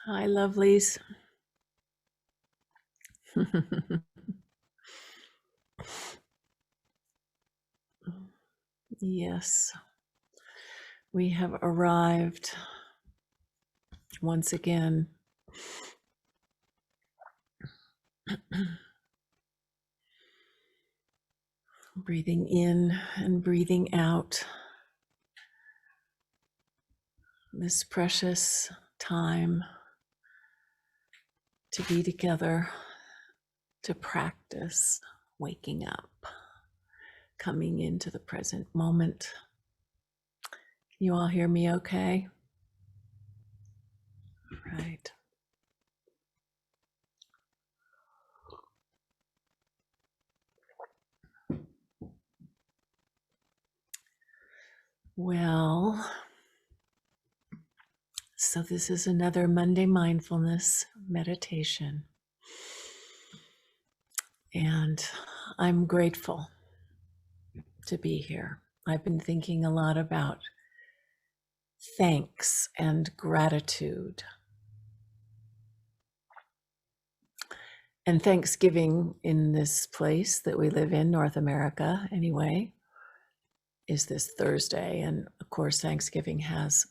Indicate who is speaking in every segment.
Speaker 1: Hi, lovelies. Yes, we have arrived once again. Breathing in and breathing out this precious time to be together, to practice waking up, coming into the present moment. Can you all hear me okay? Right. Well, so this is another Monday mindfulness meditation. And I'm grateful to be here. I've been thinking a lot about thanks and gratitude. And Thanksgiving in this place that we live in, North America anyway, is this Thursday. And of course, Thanksgiving has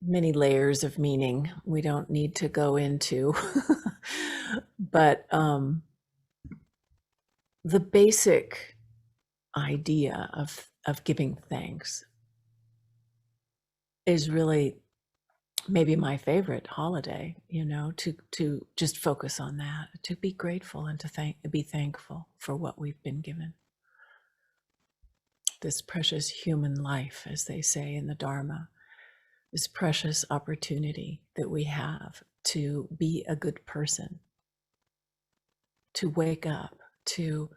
Speaker 1: many layers of meaning we don't need to go into. But the basic idea of giving thanks is really maybe my favorite holiday, to just focus on that, to be grateful and to be thankful for what we've been given. This precious human life, as they say in the Dharma, this precious opportunity that we have to be a good person, to wake up, to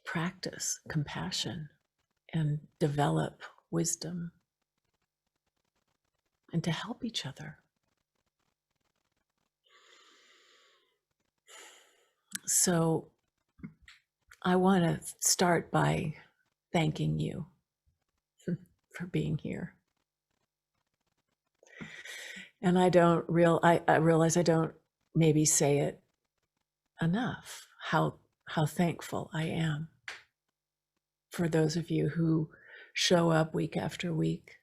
Speaker 1: practice compassion and develop wisdom, and to help each other. So I want to start by thanking you for being here. And I realize I don't maybe say it enough, how thankful I am for those of you who show up week after week,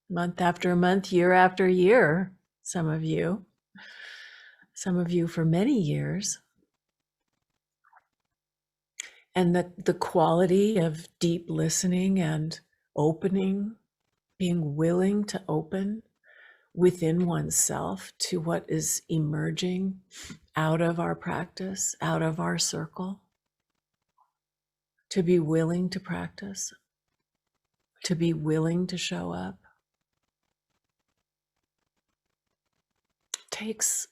Speaker 1: month after month, year after year, some of you for many years. And the quality of deep listening and opening, being willing to open within oneself to what is emerging out of our practice, out of our circle, to be willing to practice, to be willing to show up, it takes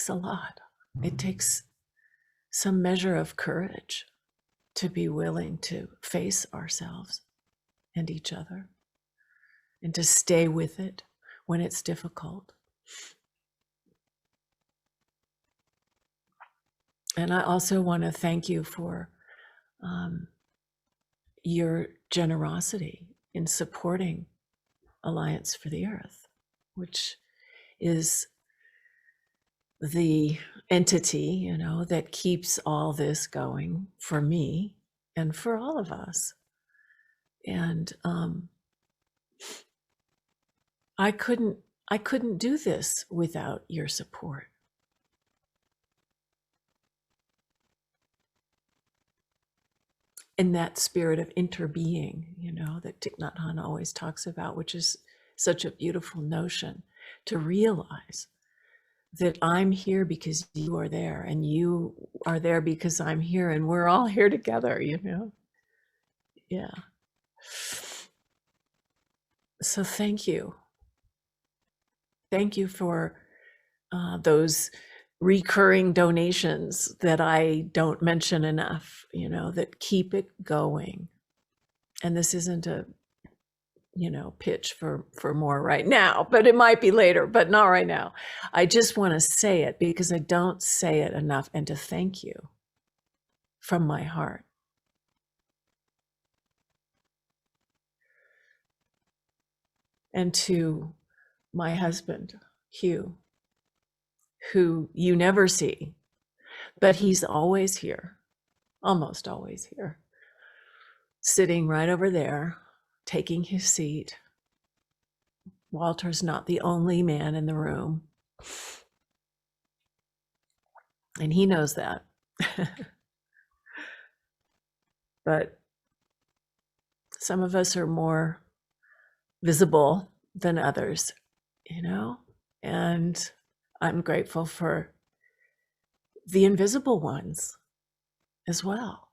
Speaker 1: a lot. It takes some measure of courage to be willing to face ourselves and each other, and to stay with it when it's difficult. And I also want to thank you for your generosity in supporting Alliance for the Earth, which is the entity, that keeps all this going for me and for all of us. And I couldn't do this without your support. In that spirit of interbeing, that Thich Nhat Hanh always talks about, which is such a beautiful notion, to realize that I'm here because you are there, and you are there because I'm here, and we're all here together, Yeah. So thank you. Thank you for those recurring donations that I don't mention enough, that keep it going. And this isn't a, pitch for more right now, but it might be later, but not right now. I just want to say it because I don't say it enough, and to thank you from my heart. and to my husband, Hugh, who you never see, but he's always here, almost always here, sitting right over there, taking his seat. Walter's not the only man in the room, and he knows that. But some of us are more visible than others, you know? And I'm grateful for the invisible ones as well,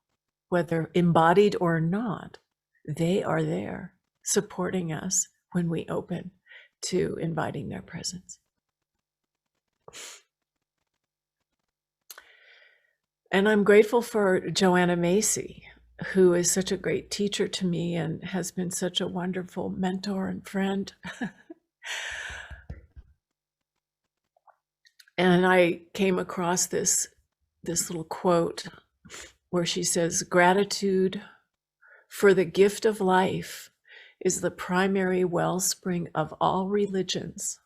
Speaker 1: whether embodied or not. They are there supporting us when we open to inviting their presence. And I'm grateful for Joanna Macy, who is such a great teacher to me and has been such a wonderful mentor and friend. And I came across this little quote where she says, "Gratitude for the gift of life is the primary wellspring of all religions,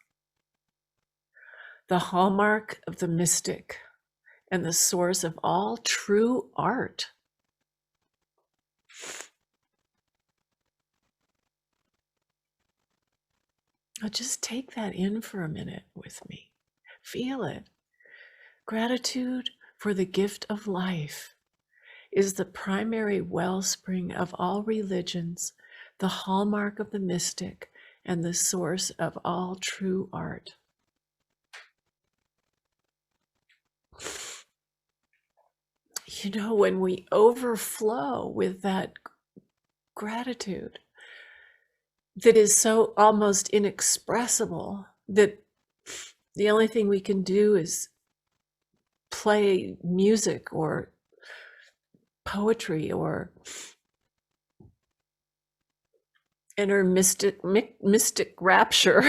Speaker 1: the hallmark of the mystic, and the source of all true art." Now just take that in for a minute with me. Feel it. Gratitude for the gift of life is the primary wellspring of all religions, the hallmark of the mystic, and the source of all true art. You know, when we overflow with that gratitude that is so almost inexpressible that the only thing we can do is play music or poetry or enter mystic rapture.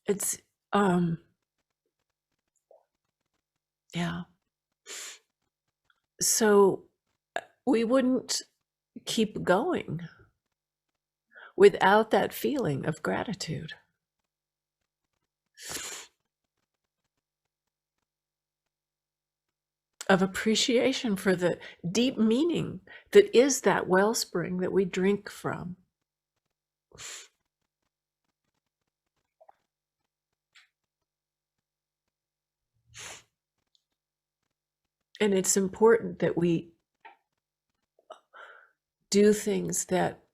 Speaker 1: It's yeah. So we wouldn't keep going without that feeling of gratitude. Of appreciation for the deep meaning that is that wellspring that we drink from. And it's important that we do things that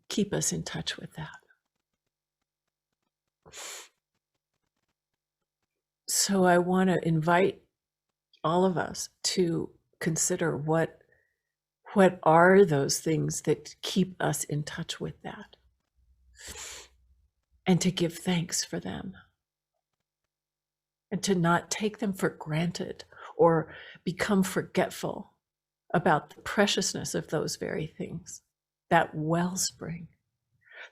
Speaker 1: keep us in touch with that. So I want to invite all of us to consider what are those things that keep us in touch with that, and to give thanks for them, and to not take them for granted or become forgetful about the preciousness of those very things, that wellspring,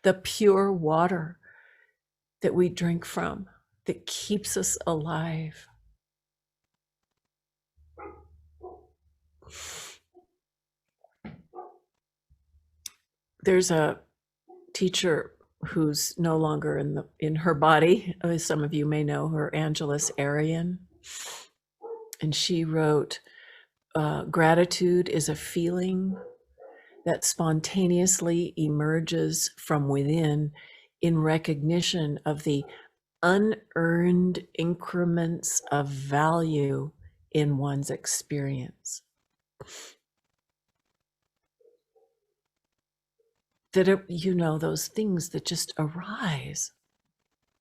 Speaker 1: the pure water that we drink from that keeps us alive. There's a teacher who's no longer in her body. Some of you may know her, Angeles Arian. And she wrote, "Gratitude is a feeling that spontaneously emerges from within in recognition of the unearned increments of value in one's experience." That are, you know, those things that just arise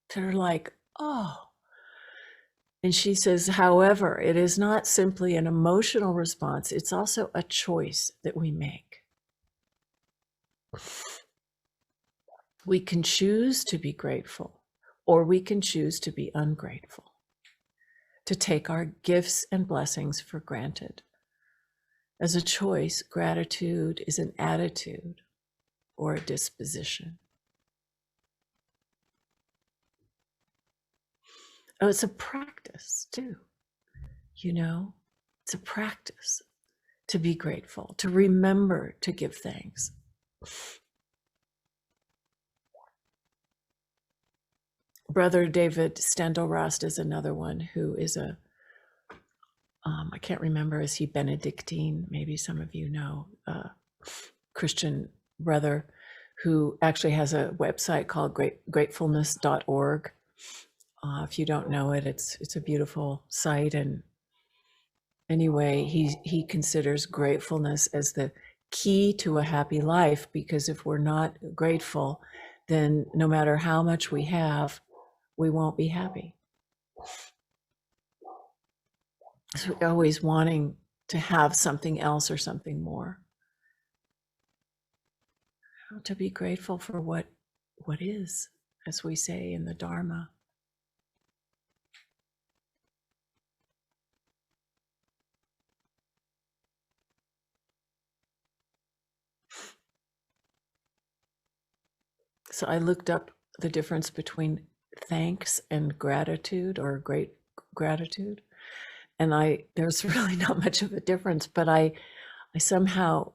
Speaker 1: that are like, oh. And she says, however, it is not simply an emotional response, it's also a choice that we make. We can choose to be grateful, or we can choose to be ungrateful, to take our gifts and blessings for granted. As a choice, gratitude is an attitude or a disposition. Oh, it's a practice too, you know, it's a practice. to be grateful, to remember to give thanks. Brother David Steindl-Rast is another one who is a, I can't remember, is he Benedictine? Maybe some of you know, Christian brother who actually has a website called gratefulness.org. If you don't know it, it's a beautiful site. And anyway, he considers gratefulness as the key to a happy life, because if we're not grateful, then no matter how much we have, we won't be happy. So we're always wanting to have something else or something more. To be grateful for what is, as we say in the Dharma. So I looked up the difference between thanks and gratitude, or great gratitude. And there's really not much of a difference, but I somehow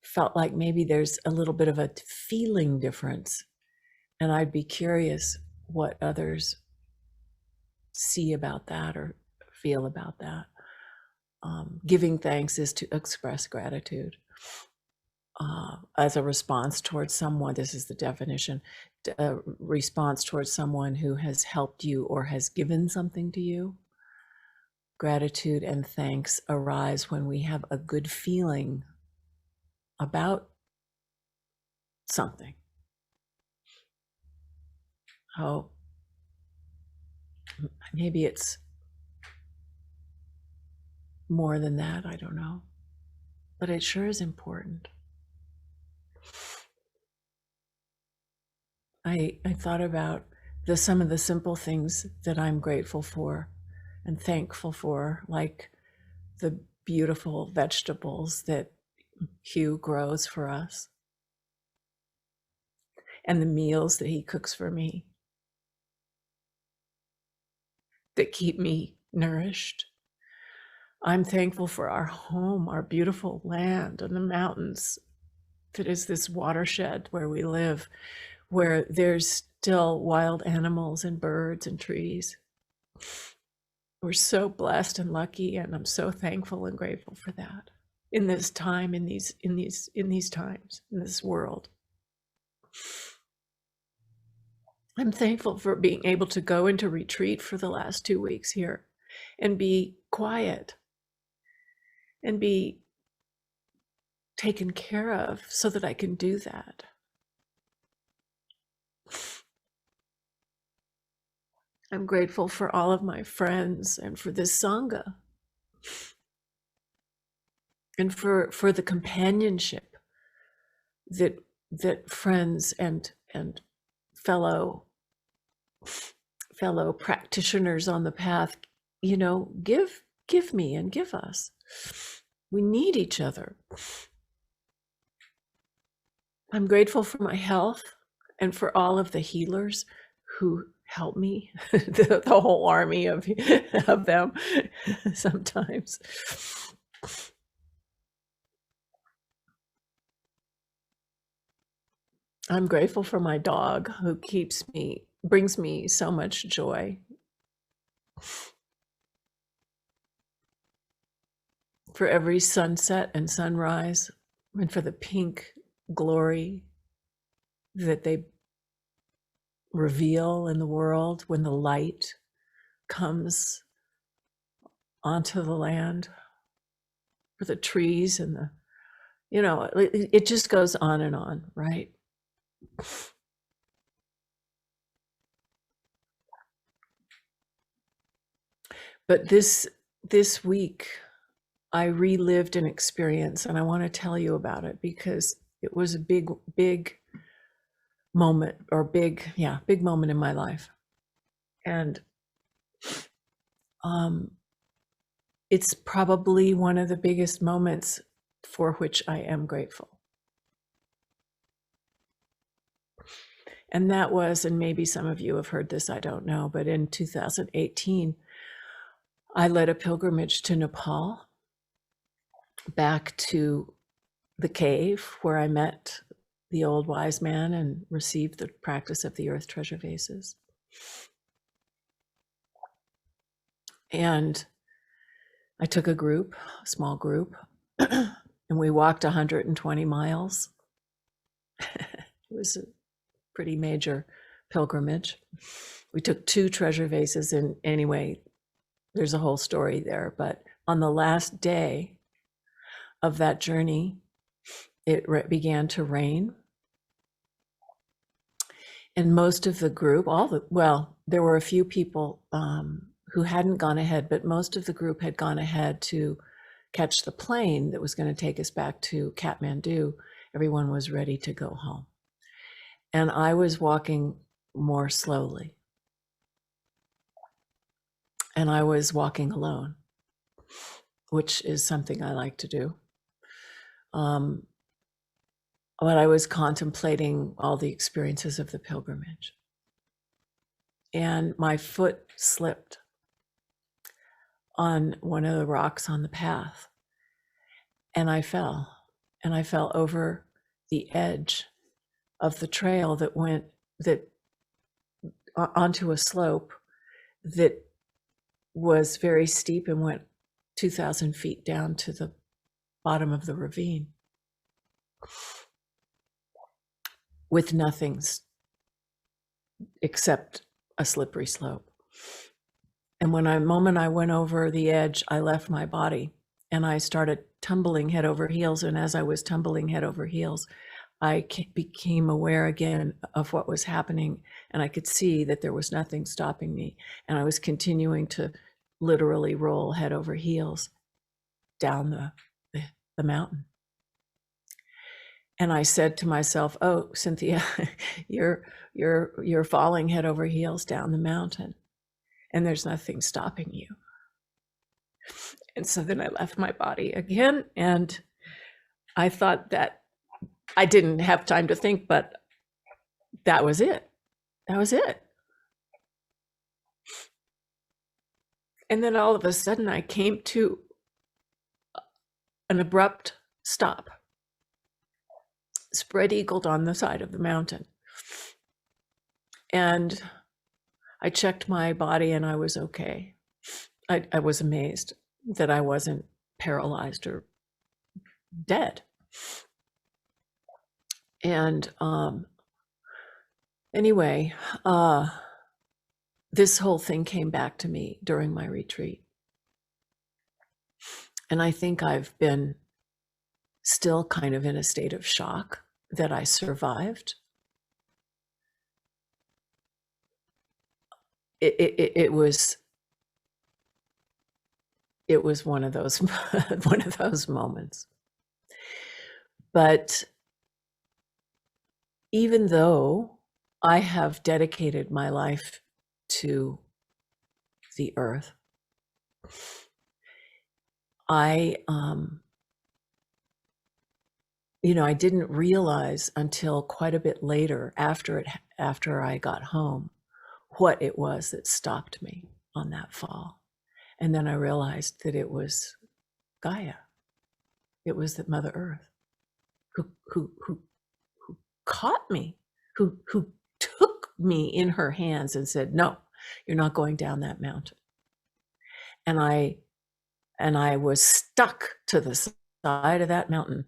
Speaker 1: felt like maybe there's a little bit of a feeling difference. And I'd be curious what others see about that or feel about that. Giving thanks is to express gratitude. As a response towards someone, this is the definition, a response towards someone who has helped you or has given something to you. Gratitude and thanks arise when we have a good feeling about something. Oh, maybe it's more than that, I don't know. But it sure is important. I thought about some of the simple things that I'm grateful for and thankful for, like the beautiful vegetables that Hugh grows for us and the meals that he cooks for me that keep me nourished. I'm thankful for our home, our beautiful land and the mountains that is this watershed where we live, where there's still wild animals and birds and trees. We're so blessed and lucky, and I'm so thankful and grateful for that in this time, in these times, in this world. I'm thankful for being able to go into retreat for the last 2 weeks here and be quiet and be taken care of so that I can do that. I'm grateful for all of my friends and for this Sangha and for the companionship that friends and fellow practitioners on the path, give me and give us. We need each other. I'm grateful for my health and for all of the healers who help me, the whole army of them sometimes. I'm grateful for my dog who brings me so much joy. For every sunset and sunrise, and for the pink glory that they reveal in the world when the light comes onto the land, for the trees and it just goes on and on, right? But this week, I relived an experience, and I want to tell you about it because it was a big moment, or big moment in my life. And it's probably one of the biggest moments for which I am grateful. And that was, and maybe some of you have heard this, I don't know, but in 2018, I led a pilgrimage to Nepal back to the cave where I met the old wise man and received the practice of the earth treasure vases. And I took a group, a small group, and we walked 120 miles. It was a pretty major pilgrimage. We took 2 treasure vases, and anyway, there's a whole story there. But on the last day of that journey, it began to rain. And most of the group, there were a few people who hadn't gone ahead, but most of the group had gone ahead to catch the plane that was going to take us back to Kathmandu. Everyone was ready to go home. And I was walking more slowly. And I was walking alone, which is something I like to do. But I was contemplating all the experiences of the pilgrimage. And my foot slipped on one of the rocks on the path. And I fell. And I fell over the edge of the trail that went onto a slope that was very steep and went 2,000 feet down to the bottom of the ravine, with nothing except a slippery slope. And the moment I went over the edge, I left my body and I started tumbling head over heels. And as I was tumbling head over heels, I became aware again of what was happening, and I could see that there was nothing stopping me. And I was continuing to literally roll head over heels down the mountain. And I said to myself, "Oh, Cynthia, you're falling head over heels down the mountain, and there's nothing stopping you." And so then I left my body again, and I thought that I didn't have time to think, but that was it. That was it. And then all of a sudden I came to an abrupt stop, spread eagled on the side of the mountain. And I checked my body and I was okay. I was amazed that I wasn't paralyzed or dead. And anyway, this whole thing came back to me during my retreat. And I think I've been still kind of in a state of shock that I survived. It was one of those one of those moments. But even though I have dedicated my life to the earth, I didn't realize until quite a bit later, after I got home, what it was that stopped me on that fall. And then I realized that it was Gaia. It was the Mother Earth who caught me, who took me in her hands and said, "No, you're not going down that mountain." And I was stuck to the side of that mountain.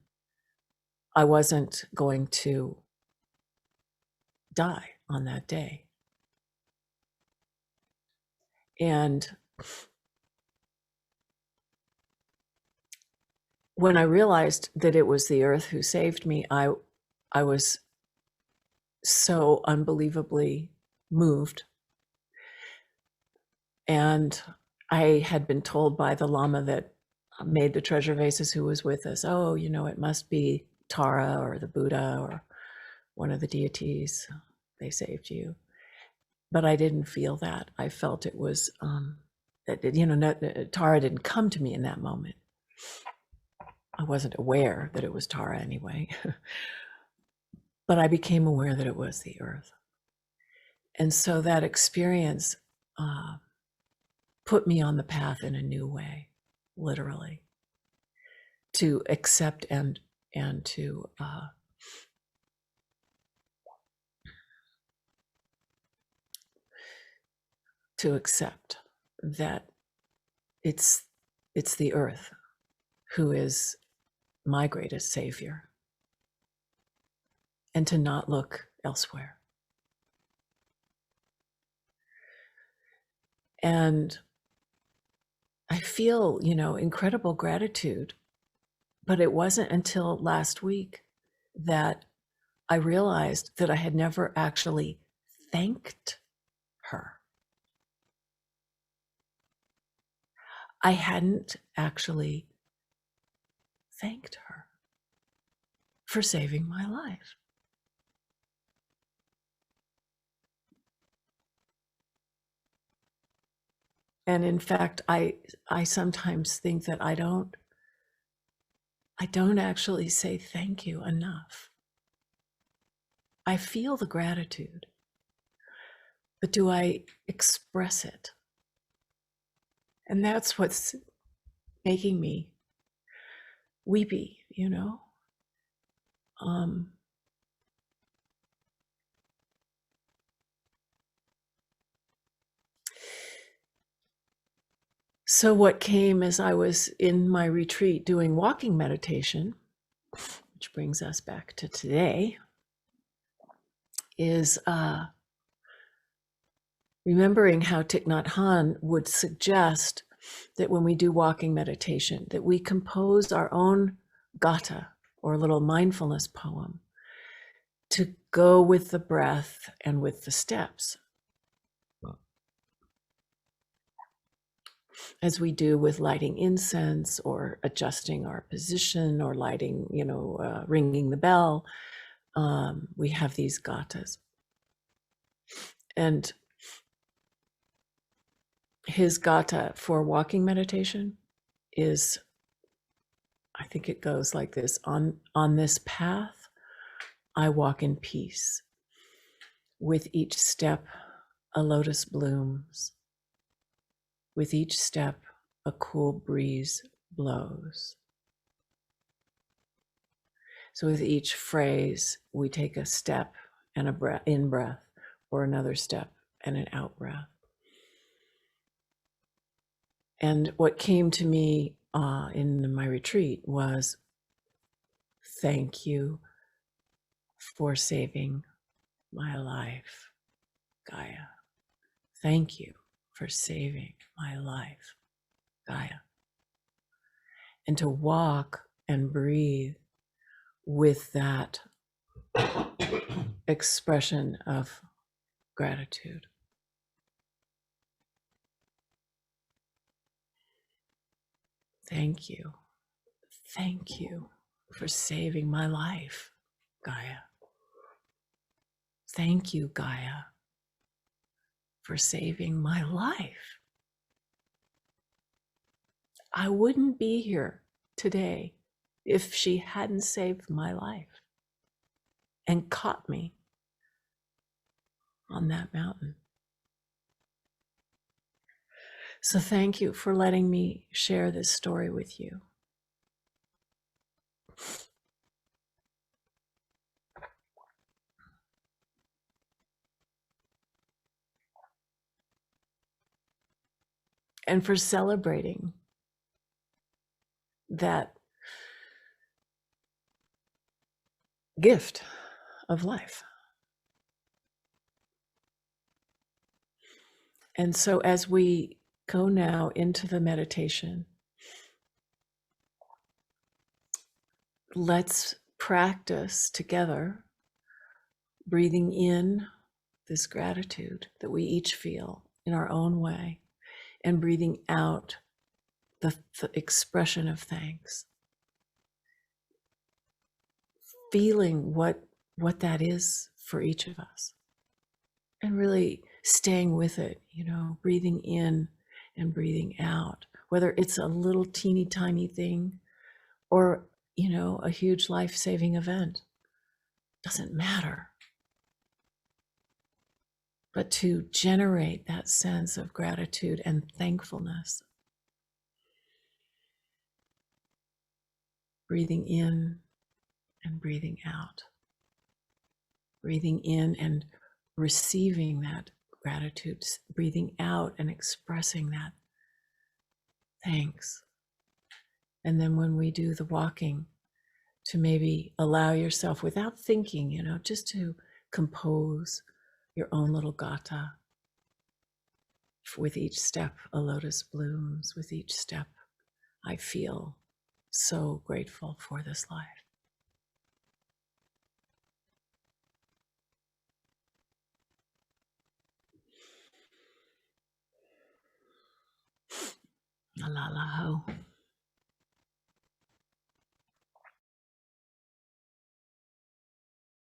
Speaker 1: I wasn't going to die on that day. And when I realized that it was the earth who saved me, I was so unbelievably moved. And I had been told by the Lama that made the treasure vases, who was with us, "Oh, it must be Tara or the Buddha or one of the deities. They saved you." But I didn't feel that. I felt it was, Tara didn't come to me in that moment. I wasn't aware that it was Tara anyway. But I became aware that it was the earth. And so that experience put me on the path in a new way, literally. to accept and to accept that it's the earth who is my greatest savior, and to not look elsewhere. And I feel, incredible gratitude, but it wasn't until last week that I realized that I had never actually thanked her. I hadn't actually thanked her for saving my life. And in fact, I sometimes think that I don't actually say thank you enough. I feel the gratitude, but do I express it? And that's what's making me weepy, So what came as I was in my retreat doing walking meditation, which brings us back to today, is remembering how Thich Nhat Hanh would suggest that when we do walking meditation, that we compose our own gatha, or little mindfulness poem, to go with the breath and with the steps, as we do with lighting incense or adjusting our position or lighting, ringing the bell. We have these gathas. And his gatha for walking meditation is, I think it goes like this: on this path, I walk in peace. With each step, a lotus blooms. With each step, a cool breeze blows. So with each phrase, we take a step and a in breath, or another step and an out breath. And what came to me in my retreat was, thank you for saving my life, Gaia. Thank you for saving my life, Gaia. And to walk and breathe with that expression of gratitude. Thank you. Thank you for saving my life, Gaia. Thank you, Gaia, for saving my life. I wouldn't be here today if she hadn't saved my life and caught me on that mountain. So thank you for letting me share this story with you. And for celebrating that gift of life. And so as we go now into the meditation, let's practice together breathing in this gratitude that we each feel in our own way, and breathing out the expression of thanks. Feeling what that is for each of us, and really staying with it, breathing in and breathing out, whether it's a little teeny tiny thing or, a huge life-saving event, doesn't matter. But to generate that sense of gratitude and thankfulness. breathing in and breathing out, breathing in and receiving that gratitude, breathing out and expressing that thanks. And then when we do the walking, to maybe allow yourself without thinking, just to compose your own little gata. With each step, a lotus blooms. With each step, I feel so grateful for this life. La la la ho.